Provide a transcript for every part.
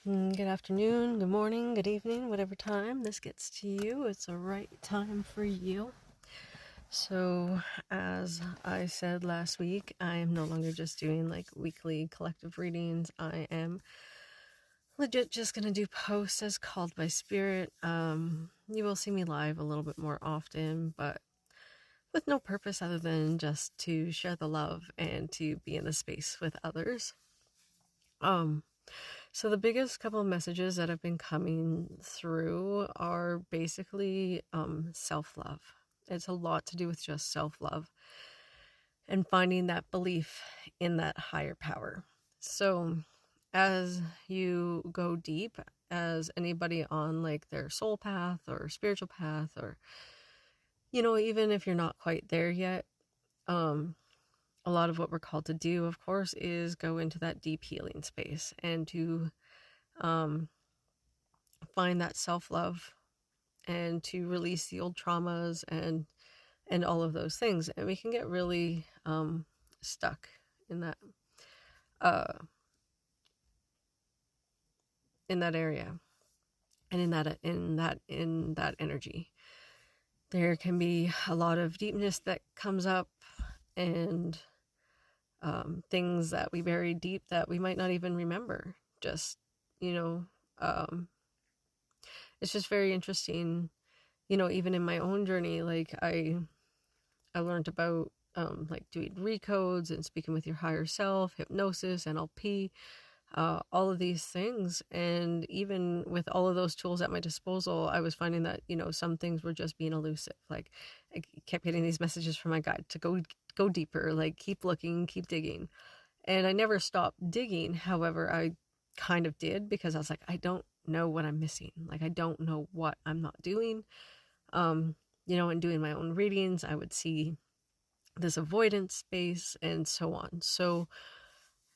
Good afternoon, good morning, good evening, whatever time this gets to you, it's the right time for you. So, as I said last week, I am no longer just doing like weekly collective readings. I am legit just going to do posts as called by spirit. You will see me live a little bit more often, but with no purpose other than just to share the love and to be in the space with others. So the biggest couple of messages that have been coming through are basically self-love. It's a lot to do with just self-love and finding that belief in that higher power. So as you go deep, as anybody on like their soul path or spiritual path, or even if you're not quite there yet, a lot of what we're called to do, of course, is go into that deep healing space and to find that self-love and to release the old traumas and all of those things. And we can get really stuck in that area and in that energy. There can be a lot of deepness that comes up, and things that we bury deep that we might not even remember. Just it's just very interesting. Even in my own journey, like I learned about like doing recodes and speaking with your higher self, hypnosis, NLP, all of these things. And even with all of those tools at my disposal, I was finding that, some things were just being elusive. Like I kept getting these messages from my guide to go deeper, like keep looking, keep digging. And I never stopped digging. However, I kind of did, because I was like, I don't know what I'm missing. Like, I don't know what I'm not doing. In doing my own readings, I would see this avoidance space and so on. So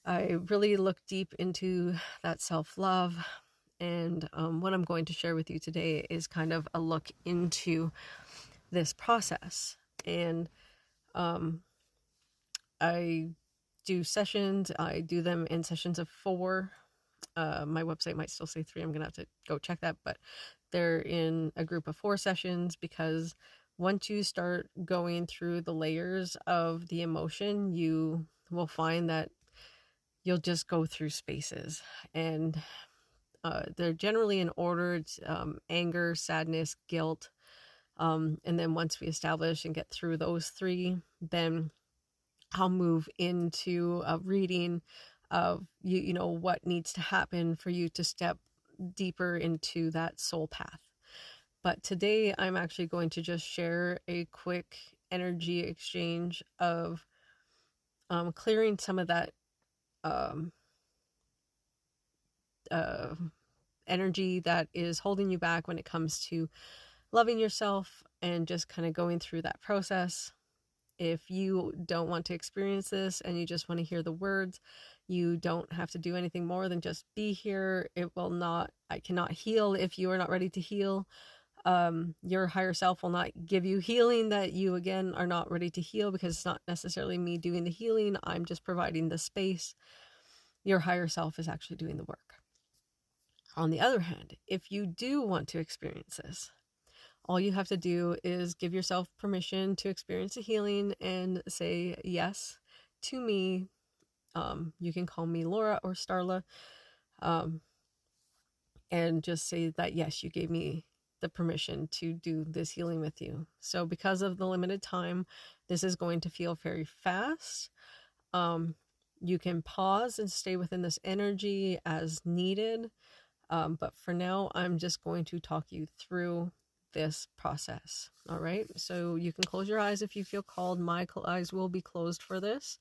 I really looked deep into that self-love. And what I'm going to share with you today is kind of a look into this process. And I do sessions. I do them in sessions of 4. My website might still say 3. I'm going to have to go check that. But they're in a group of 4 sessions, because once you start going through the layers of the emotion, you will find that you'll just go through spaces. And they're generally in order. It's anger, sadness, guilt. And then once we establish and get through those 3, then I'll move into a reading of what needs to happen for you to step deeper into that soul path. But today I'm actually going to just share a quick energy exchange of clearing some of that energy that is holding you back when it comes to loving yourself, and just kind of going through that process. If you don't want to experience this and you just want to hear the words, you don't have to do anything more than just be here. I cannot heal if you are not ready to heal. Your higher self will not give you healing that you, again, are not ready to heal, because it's not necessarily me doing the healing. I'm just providing the space. Your higher self is actually doing the work. On the other hand, if you do want to experience this, all you have to do is give yourself permission to experience a healing and say yes to me. You can call me Laura or Starla, and just say that, yes, you gave me the permission to do this healing with you. So because of the limited time, this is going to feel very fast. You can pause and stay within this energy as needed. But for now, I'm just going to talk you through this process. All right. So you can close your eyes if you feel called. My eyes will be closed for this.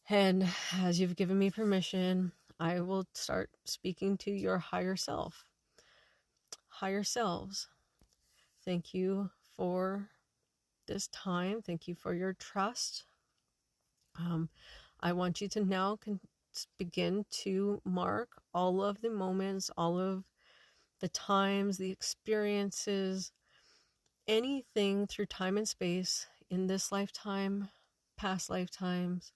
And as you've given me permission, I will start speaking to your higher self. Higher selves, thank you for this time. Thank you for your trust. I want you to now begin to mark all of the moments, all of the times, the experiences, anything through time and space in this lifetime, past lifetimes,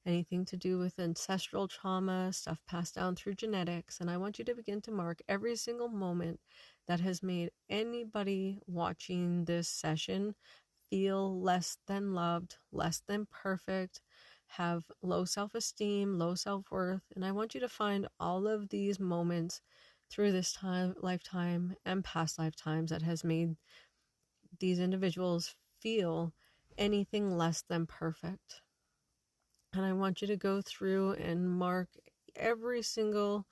anything to do with ancestral trauma, stuff passed down through genetics. And I want you to begin to mark every single moment that has made anybody watching this session feel less than loved, less than perfect, have low self-esteem, low self-worth. And I want you to find all of these moments through this lifetime and past lifetimes that has made these individuals feel anything less than perfect. And I want you to go through and mark every single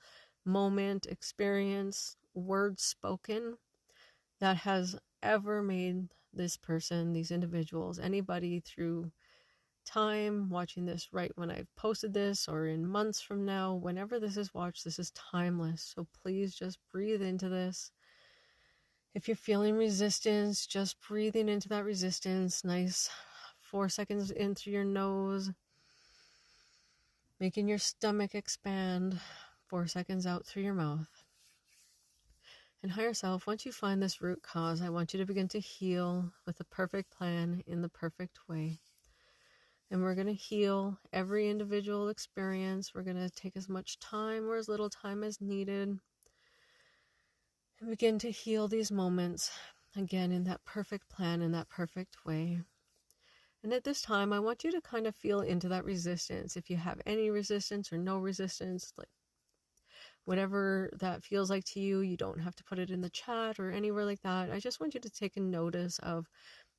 moment, experience, word spoken that has ever made this person, these individuals, anybody through time, watching this right when I've posted this or in months from now, whenever this is watched, this is timeless. So please just breathe into this. If you're feeling resistance, just breathing into that resistance. Nice 4 seconds in through your nose, making your stomach expand. 4 seconds out through your mouth. And higher self, once you find this root cause, I want you to begin to heal with the perfect plan in the perfect way. And we're going to heal every individual experience. We're going to take as much time or as little time as needed and begin to heal these moments, again, in that perfect plan, in that perfect way. And at this time, I want you to kind of feel into that resistance. If you have any resistance or no resistance, like whatever that feels like to you, you don't have to put it in the chat or anywhere like that. I just want you to take a notice of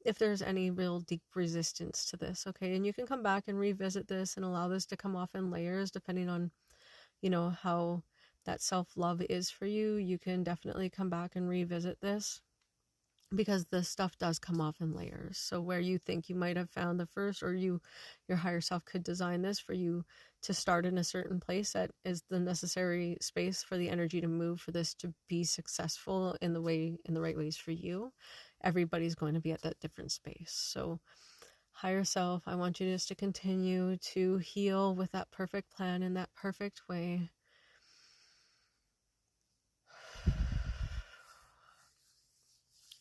if there's any real deep resistance to this, okay? And you can come back and revisit this and allow this to come off in layers depending on, how that self-love is for you. You can definitely come back and revisit this because this stuff does come off in layers. So where you think you might have found the first, or your higher self could design this for you to start in a certain place that is the necessary space for the energy to move for this to be successful in the right ways for you. Everybody's going to be at that different space. So higher self, I want you just to continue to heal with that perfect plan in that perfect way.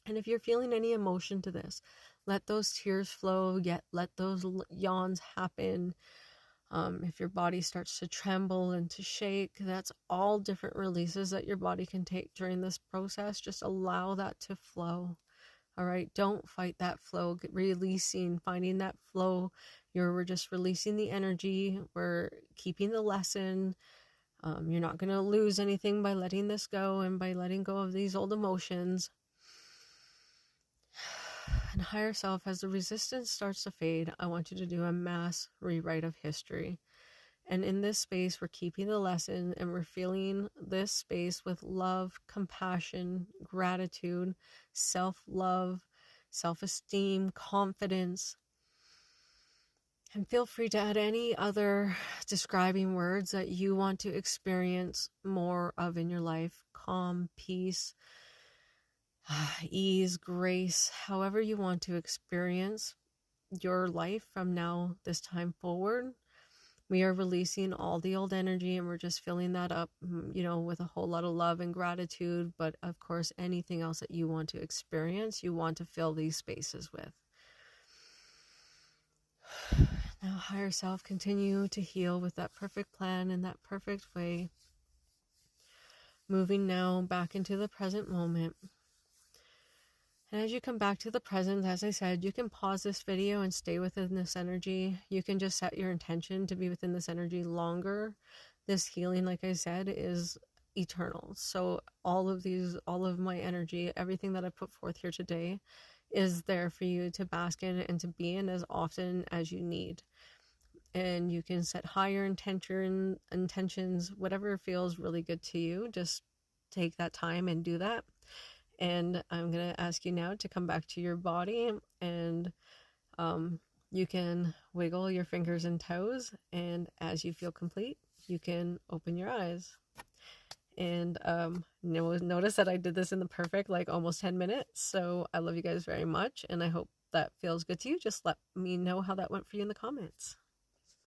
And if you're feeling any emotion to this, let those tears flow, yet let those yawns happen. If your body starts to tremble and to shake, that's all different releases that your body can take during this process. Just allow that to flow. All right, don't fight that flow. Releasing, finding that flow. We're just releasing the energy. We're keeping the lesson. You're not going to lose anything by letting this go and by letting go of these old emotions. And higher self, as the resistance starts to fade, I want you to do a mass rewrite of history. And in this space, we're keeping the lesson and we're filling this space with love, compassion, gratitude, self-love, self-esteem, confidence. And feel free to add any other describing words that you want to experience more of in your life. Calm, peace, ease, grace, however you want to experience your life from now, this time forward. We are releasing all the old energy and we're just filling that up, with a whole lot of love and gratitude. But of course, anything else that you want to experience, you want to fill these spaces with. Now, higher self, continue to heal with that perfect plan in that perfect way. Moving now back into the present moment. And as you come back to the present, as I said, you can pause this video and stay within this energy. You can just set your intention to be within this energy longer. This healing, like I said, is eternal. So all of my energy, everything that I put forth here today is there for you to bask in and to be in as often as you need. And you can set higher intentions, whatever feels really good to you. Just take that time and do that. And I'm going to ask you now to come back to your body, and you can wiggle your fingers and toes, and as you feel complete, you can open your eyes. And notice that I did this in the perfect, almost 10 minutes. So I love you guys very much, and I hope that feels good to you. Just let me know how that went for you in the comments.